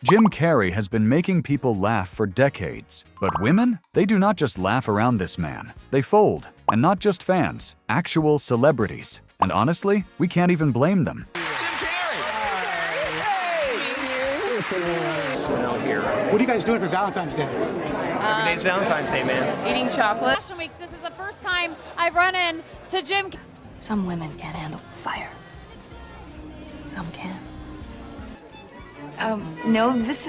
Jim Carrey has been making people laugh for decades. But women? They do not just laugh around this man. They fold. And not just fans, actual celebrities. And honestly, we can't even blame them. What are you guys doing for Valentine's Day? Every day's Valentine's Day, man. Eating chocolate. Fashion Weeks, this is the first time I've run into Jim. Some women can't handle fire. Some can. No, this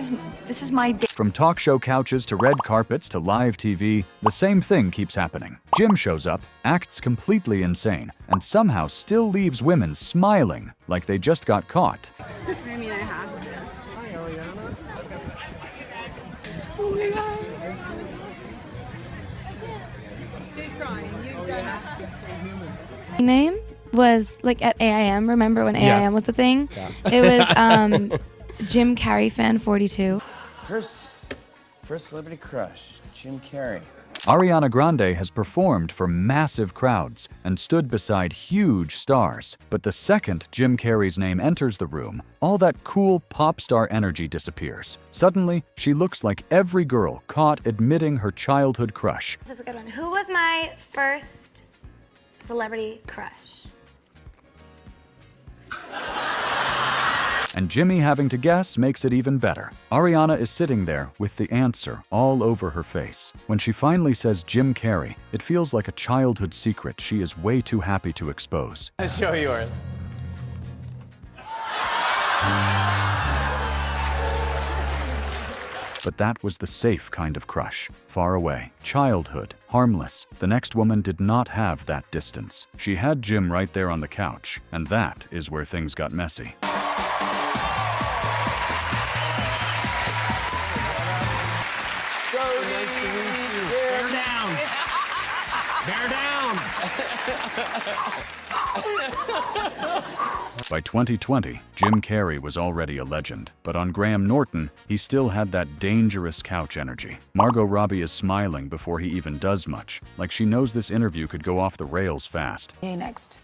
is my day. From talk show couches to red carpets to live TV, the same thing keeps happening. Jim shows up, acts completely insane, and somehow still leaves women smiling like they just got caught. I mean, I have. Hi, Ariana. Oh my God. She's crying. You've done it. Name was like at AIM. Remember when AIM was the thing? Yeah. It was Jim Carrey fan 42. First celebrity crush, Jim Carrey. Ariana Grande has performed for massive crowds and stood beside huge stars. But the second Jim Carrey's name enters the room, all that cool pop star energy disappears. Suddenly, she looks like every girl caught admitting her childhood crush. This is a good one. Who was my first celebrity crush? And Jimmy having to guess makes it even better. Ariana is sitting there with the answer all over her face. When she finally says Jim Carrey, it feels like a childhood secret she is way too happy to expose. I'll show you yours. But that was the safe kind of crush. Far away, childhood, harmless. The next woman did not have that distance. She had Jim right there on the couch, and that is where things got messy. Bear down. Bear down. By 2020, Jim Carrey was already a legend. But on Graham Norton, he still had that dangerous couch energy. Margot Robbie is smiling before he even does much, like she knows this interview could go off the rails fast. Hey, next.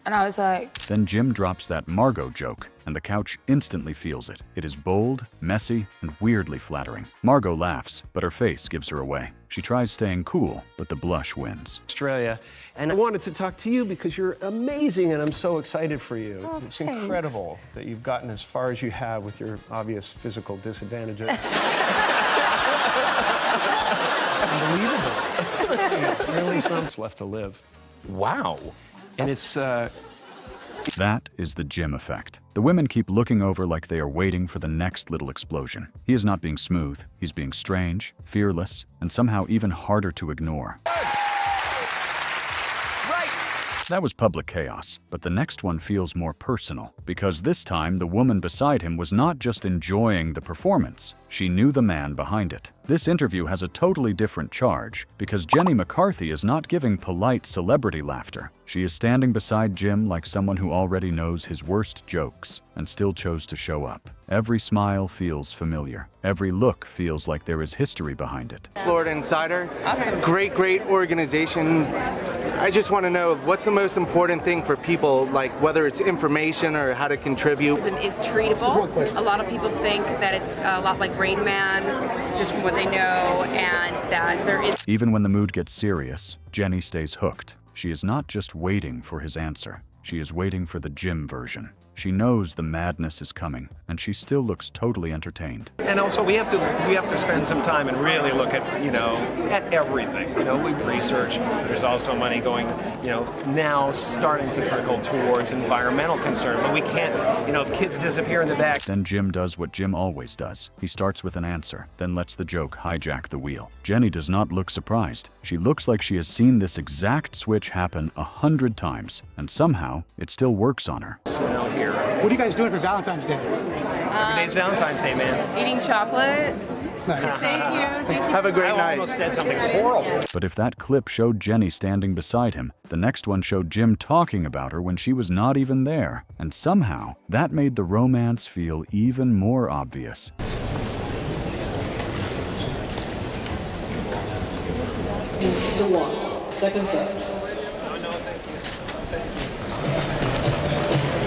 And I was like, Then Jim drops that Margot joke, and the couch instantly feels it. It is bold, messy, and weirdly flattering. Margot laughs, but her face gives her away. She tries staying cool, but the blush wins. Australia, and I wanted to talk to you because you're amazing and I'm so excited for you. Oh, it's thanks. incredible that you've gotten as far as you have with your obvious physical disadvantages. Unbelievable. Really, something's left to live. Wow. And it's, That is the Jim effect. The women keep looking over like they are waiting for the next little explosion. He is not being smooth, he's being strange, fearless, and somehow even harder to ignore. That was public chaos, but the next one feels more personal, because this time the woman beside him was not just enjoying the performance, she knew the man behind it. This interview has a totally different charge, because Jenny McCarthy is not giving polite celebrity laughter. She is standing beside Jim like someone who already knows his worst jokes, and still chose to show up. Every smile feels familiar. Every look feels like there is history behind it. Florida Insider. awesome. Great organization. I just want to know, what's the most important thing for people, like whether it's information or how to contribute? Is treatable. A lot of people think that it's a lot like Rain Man, just from what they know, and that there is. Even when the mood gets serious, Jenny stays hooked. She is not just waiting for his answer. She is waiting for the Jim version. She knows the madness is coming, and she still looks totally entertained. And also, we have to spend some time and really look at, at everything. We research. There's also money going, now starting to trickle towards environmental concern. But we can't, if kids disappear in the back. Then Jim does what Jim always does. He starts with an answer, then lets the joke hijack the wheel. Jenny does not look surprised. She looks like she has seen this exact switch happen 100 times, and somehow it still works on her. Here. What are you guys doing for Valentine's Day? Every day's Valentine's Day, man. Eating chocolate. Nice. Thank you. Have a great I night. almost said something horrible. But if that clip showed Jenny standing beside him, the next one showed Jim talking about her when she was not even there. And somehow, that made the romance feel even more obvious. It's the one. Second set.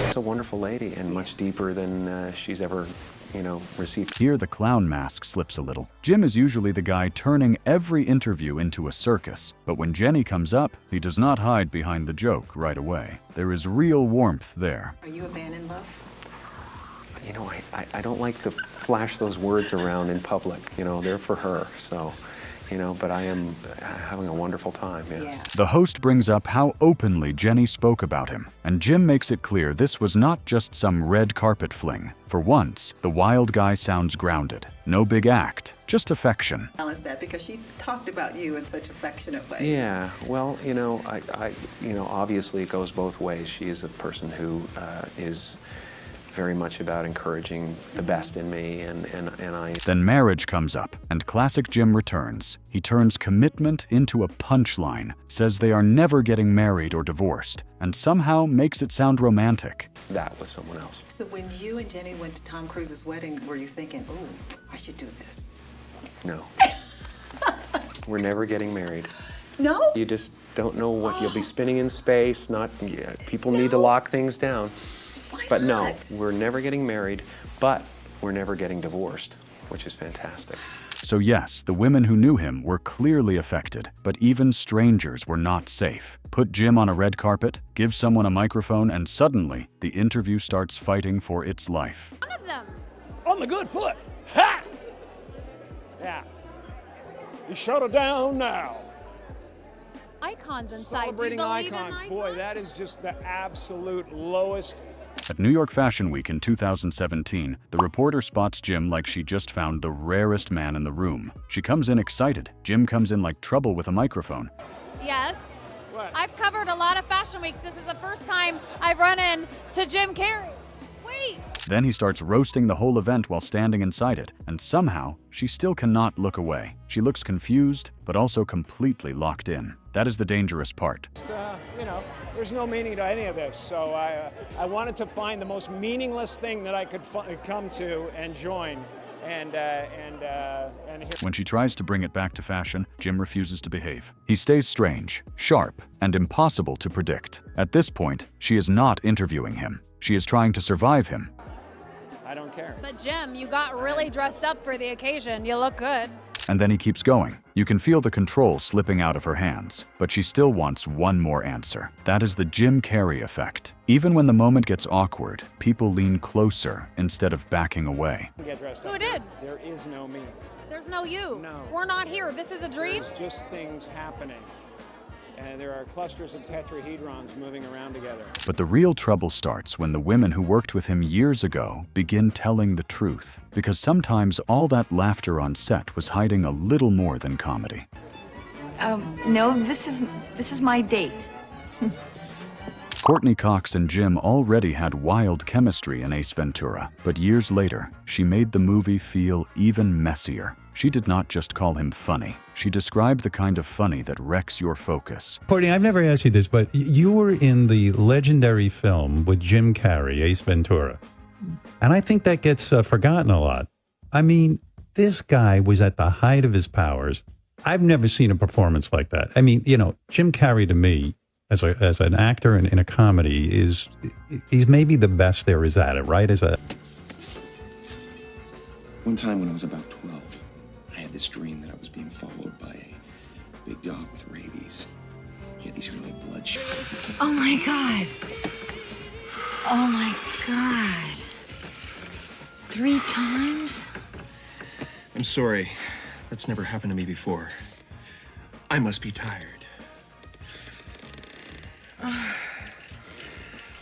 It's a wonderful lady and much deeper than she's ever received. Here the clown mask slips a little. Jim is usually the guy turning every interview into a circus, but when Jenny comes up, he does not hide behind the joke right away. There is real warmth there. Are you a man in love? I don't like to flash those words around in public. They're for her, so, but I am having a wonderful time, yes. The host brings up how openly Jenny spoke about him, and Jim makes it clear this was not just some red carpet fling. For once, the wild guy sounds grounded. No big act, just affection. Is that because she talked about you in such affectionate ways? Yeah, well, obviously it goes both ways. She is a person who is very much about encouraging the best in me, and I... Then marriage comes up, and classic Jim returns. He turns commitment into a punchline, says they are never getting married or divorced, and somehow makes it sound romantic. That was someone else. So when you and Jenny went to Tom Cruise's wedding, were you thinking, oh, I should do this? No. We're never getting married. No? You just don't know what you'll be spinning in space. People need to lock things down. But no, we're never getting married, but we're never getting divorced, which is fantastic. So yes, the women who knew him were clearly affected, but even strangers were not safe. Put Jim on a red carpet, give someone a microphone, and suddenly the interview starts fighting for its life. One of them. On the good foot. Ha! Yeah. You shut her down now. Icons inside. Celebrating icons. Boy, that is just the absolute lowest. At New York Fashion Week in 2017, the reporter spots Jim like she just found the rarest man in the room. She comes in excited. Jim comes in like trouble with a microphone. Yes. What? I've covered a lot of fashion weeks. This is the first time I've run into Jim Carrey. Wait. Then he starts roasting the whole event while standing inside it, and somehow she still cannot look away. She looks confused, but also completely locked in. That is the dangerous part. There's no meaning to any of this, so I wanted to find the most meaningless thing that I could come to and join. And when she tries to bring it back to fashion, Jim refuses to behave. He stays strange, sharp, and impossible to predict. At this point, she is not interviewing him. She is trying to survive him. I don't care. But Jim, you got really dressed up for the occasion. You look good. And then he keeps going. You can feel the control slipping out of her hands, but she still wants one more answer. That is the Jim Carrey effect. Even when the moment gets awkward, people lean closer instead of backing away. Who did? There is no me. There's no you. No. We're not here. This is a dream. There's just things happening. And there are clusters of tetrahedrons moving around together. But the real trouble starts when the women who worked with him years ago begin telling the truth. Because sometimes all that laughter on set was hiding a little more than comedy. No, this is my date. Courtney Cox and Jim already had wild chemistry in Ace Ventura, but years later, she made the movie feel even messier. She did not just call him funny. She described the kind of funny that wrecks your focus. Courtney, I've never asked you this, but you were in the legendary film with Jim Carrey, Ace Ventura. And I think that gets forgotten a lot. I mean, this guy was at the height of his powers. I've never seen a performance like that. I mean, Jim Carrey to me, as an actor in a comedy, he's maybe the best there is at it, right? One time when I was about 12, I had this dream that I was being followed by a big dog with rabies. He had these really bloodshot... Oh my God. Oh my God. 3 times? I'm sorry. That's never happened to me before. I must be tired.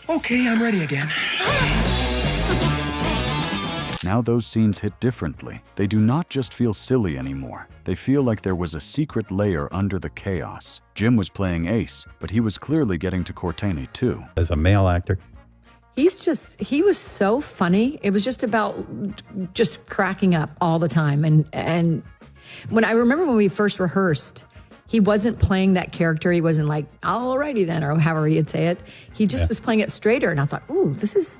Okay, I'm ready again. Now those scenes hit differently. They do not just feel silly anymore. They feel like there was a secret layer under the chaos. Jim was playing Ace, but he was clearly getting to Courtney too. As a male actor, he was so funny. It was just about just cracking up all the time. And when I remember when we first rehearsed, he wasn't playing that character. He wasn't like, alrighty then, or however you'd say it. He just was playing it straighter. And I thought, ooh, this is...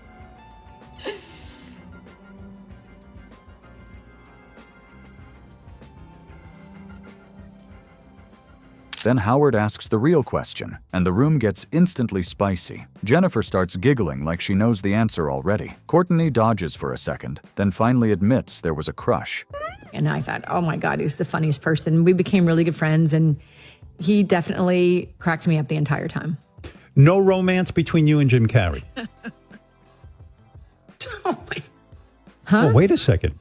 Then Howard asks the real question, and the room gets instantly spicy. Jennifer starts giggling like she knows the answer already. Courtney dodges for a second, then finally admits there was a crush. And I thought, oh my God, he's the funniest person. We became really good friends, and he definitely cracked me up the entire time. No romance between you and Jim Carrey. Huh? Oh, wait a second.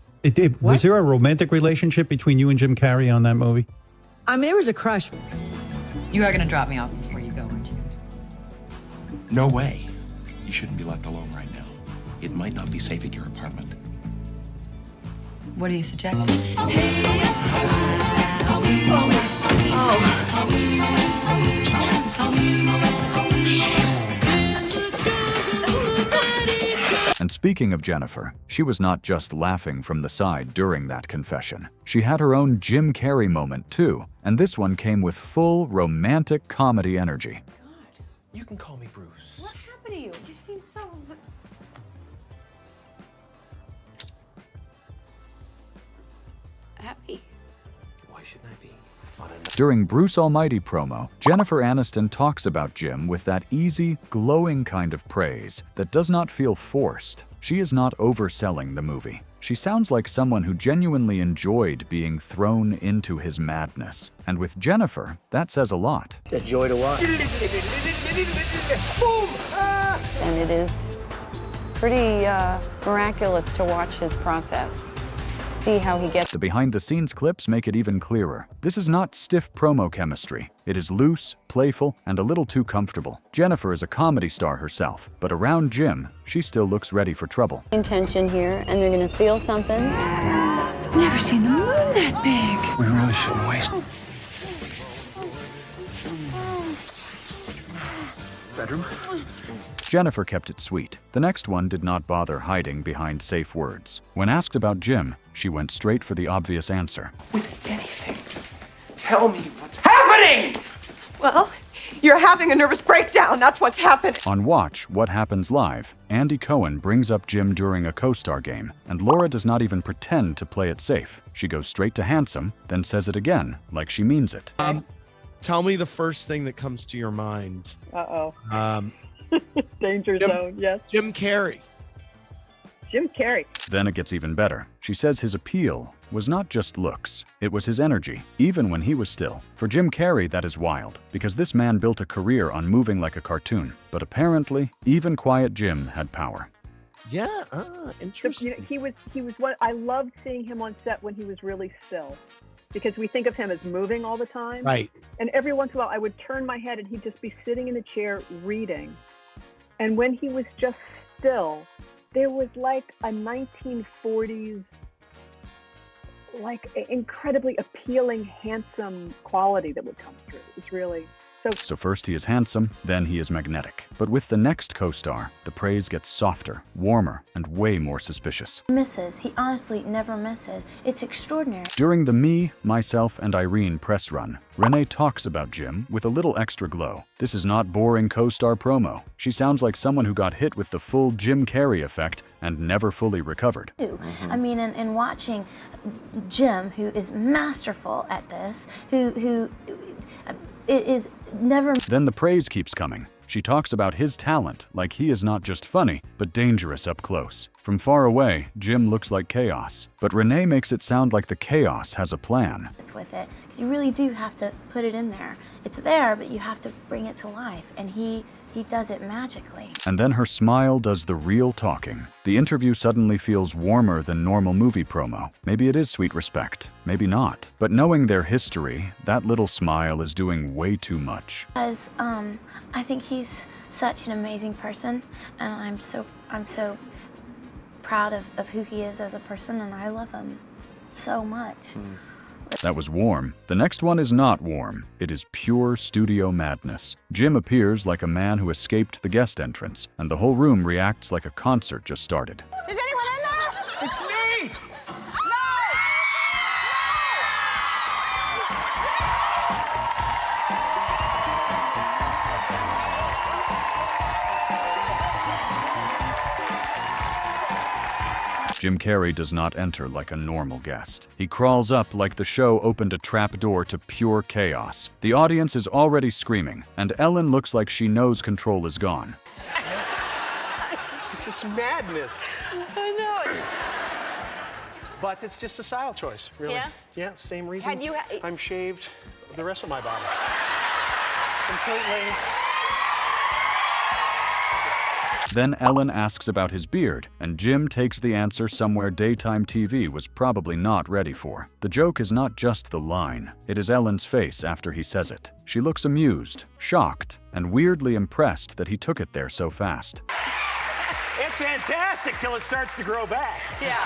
Was there a romantic relationship between you and Jim Carrey on that movie? I mean, there was a crush. You are going to drop me off before you go, aren't you? No way. You shouldn't be left alone right now. It might not be safe at your apartment. What do you suggest? And speaking of Jennifer, she was not just laughing from the side during that confession. She had her own Jim Carrey moment too, and this one came with full romantic comedy energy. You can call me Bruce. What happened to you? You seem so... happy. Why shouldn't I be? During Bruce Almighty promo, Jennifer Aniston talks about Jim with that easy, glowing kind of praise that does not feel forced. She is not overselling the movie. She sounds like someone who genuinely enjoyed being thrown into his madness. And with Jennifer, that says a lot. A joy to watch. And it is pretty miraculous to watch his process. See how he gets. The behind-the-scenes clips make it even clearer. This is not stiff promo chemistry. It is loose, playful, and a little too comfortable. Jennifer is a comedy star herself, but around Jim, she still looks ready for trouble. Intention here, and they're gonna feel something. I've never seen the moon that big. We really shouldn't waste. Bedroom? Jennifer kept it sweet. The next one did not bother hiding behind safe words. When asked about Jim, she went straight for the obvious answer. With anything. Tell me what's happening! Well, you're having a nervous breakdown. That's what's happening. On Watch What Happens Live, Andy Cohen brings up Jim during a co-star game, and Laura does not even pretend to play it safe. She goes straight to handsome, then says it again, like she means it. Tell me the first thing that comes to your mind. Uh-oh. Danger zone, yes. Jim Carrey. Jim Carrey. Then it gets even better. She says his appeal was not just looks, it was his energy, even when he was still. For Jim Carrey, that is wild, because this man built a career on moving like a cartoon. But apparently, even quiet Jim had power. Yeah, interesting. He was what I loved seeing him on set when he was really still. Because we think of him as moving all the time. Right. And every once in a while I would turn my head and he'd just be sitting in a chair reading. And when he was just still, there was like a 1940s, like incredibly appealing, handsome quality that would come through. It's really... So first he is handsome, then he is magnetic. But with the next co-star, the praise gets softer, warmer, and way more suspicious. Misses. He honestly never misses. It's extraordinary. During the Me, Myself, and Irene press run, Renee talks about Jim with a little extra glow. This is not boring co-star promo. She sounds like someone who got hit with the full Jim Carrey effect and never fully recovered. I mean, in watching Jim, who is masterful at this, who is never... Then the praise keeps coming. She talks about his talent like he is not just funny, but dangerous up close. From far away, Jim looks like chaos. But Renee makes it sound like the chaos has a plan. It's with it, because you really do have to put it in there. It's there, but you have to bring it to life, and he does it magically. And then her smile does the real talking. The interview suddenly feels warmer than normal movie promo. Maybe it is sweet respect, maybe not. But knowing their history, that little smile is doing way too much. Because I think he's such an amazing person, and I'm so proud of who he is as a person, and I love him so much. That was warm. The next one is not warm. It is pure studio madness. Jim appears like a man who escaped the guest entrance, and the whole room reacts like a concert just started. Is anyone in there? It's me! Jim Carrey does not enter like a normal guest. He crawls up like the show opened a trap door to pure chaos. The audience is already screaming, and Ellen looks like she knows control is gone. It's just madness. I know. But it's just a style choice, really. Yeah? Yeah, same reason. Had you I'm shaved the rest of my body. Completely. Then Ellen asks about his beard, and Jim takes the answer somewhere daytime TV was probably not ready for. The joke is not just the line, it is Ellen's face after he says it. She looks amused, shocked, and weirdly impressed that he took it there so fast. It's fantastic till it starts to grow back. Yeah.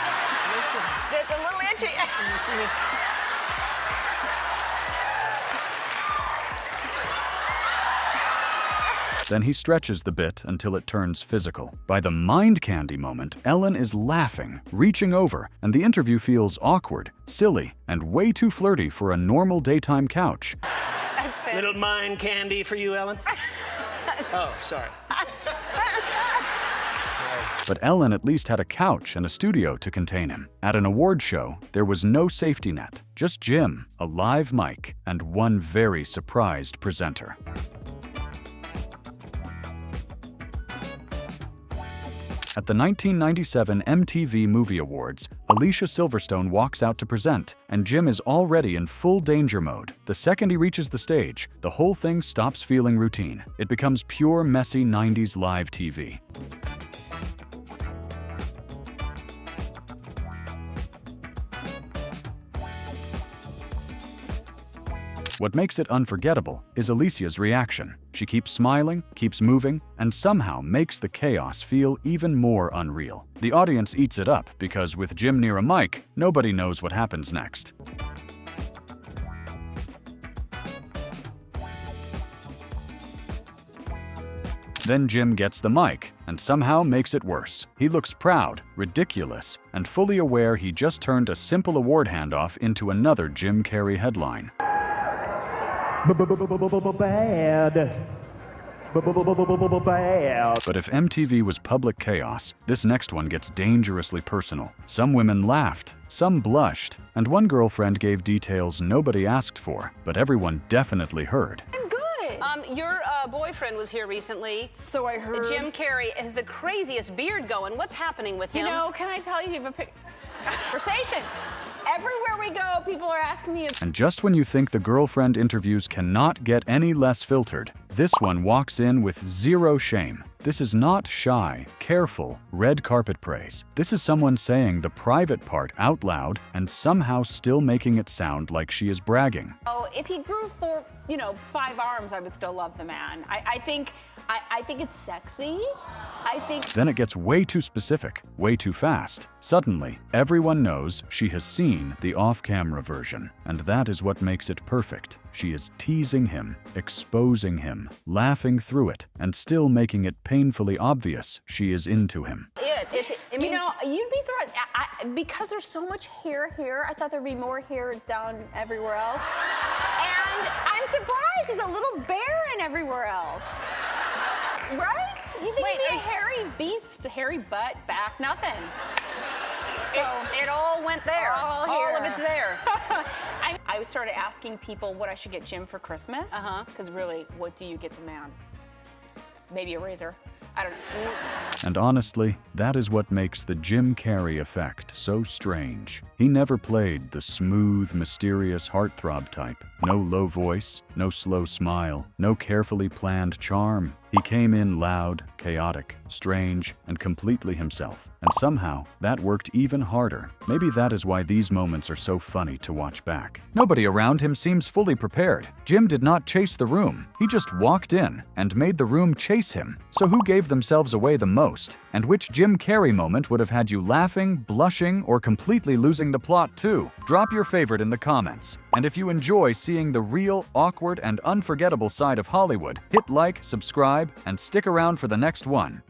It's a little itchy. You see me? Then he stretches the bit until it turns physical. By the mind candy moment, Ellen is laughing, reaching over, and the interview feels awkward, silly, and way too flirty for a normal daytime couch. That's fair. Little mind candy for you, Ellen. Oh, sorry. But Ellen at least had a couch and a studio to contain him. At an award show, there was no safety net, just Jim, a live mic, and one very surprised presenter. At the 1997 MTV Movie Awards, Alicia Silverstone walks out to present, and Jim is already in full danger mode. The second he reaches the stage, the whole thing stops feeling routine. It becomes pure, messy 90s live TV. What makes it unforgettable is Alicia's reaction. She keeps smiling, keeps moving, and somehow makes the chaos feel even more unreal. The audience eats it up because with Jim near a mic, nobody knows what happens next. Then Jim gets the mic and somehow makes it worse. He looks proud, ridiculous, and fully aware he just turned a simple award handoff into another Jim Carrey headline. Bad. But if MTV was public chaos, this next one gets dangerously personal. Some women laughed, some blushed, and one girlfriend gave details nobody asked for, but everyone definitely heard. I'm good. Your boyfriend was here recently. So I heard. Jim Carrey has the craziest beard going. What's happening with him? You know, can I tell you a conversation? Everywhere we go, people are asking me. And just when you think the girlfriend interviews cannot get any less filtered, this one walks in with zero shame. This is not shy, careful, red carpet praise. This is someone saying the private part out loud and somehow still making it sound like she is bragging. Oh, if he grew 5 arms, I would still love the man. I think it's sexy. Then it gets way too specific, way too fast. Suddenly, everyone knows she has seen the off-camera version, and that is what makes it perfect. She is teasing him, exposing him, laughing through it, and still making it painfully obvious she is into him. You'd be surprised. Because there's so much hair here, I thought there'd be more hair down everywhere else. And I'm surprised there's a little barren everywhere else. Right? You think it'd be a hairy beast, hairy butt, back, nothing. So it all went there. All of it's there. I started asking people what I should get Jim for Christmas. Because really, what do you get the man? Maybe a razor. I don't know. And honestly, that is what makes the Jim Carrey effect so strange. He never played the smooth, mysterious heartthrob type. No low voice, no slow smile, no carefully planned charm. He came in loud, chaotic, strange, and completely himself. And somehow, that worked even harder. Maybe that is why these moments are so funny to watch back. Nobody around him seems fully prepared. Jim did not chase the room. He just walked in and made the room chase him. So who gave themselves away the most? And which Jim Carrey moment would have had you laughing, blushing, or completely losing the plot too? Drop your favorite in the comments. And if you enjoy seeing the real, awkward, and unforgettable side of Hollywood, hit like, subscribe, and stick around for the next one.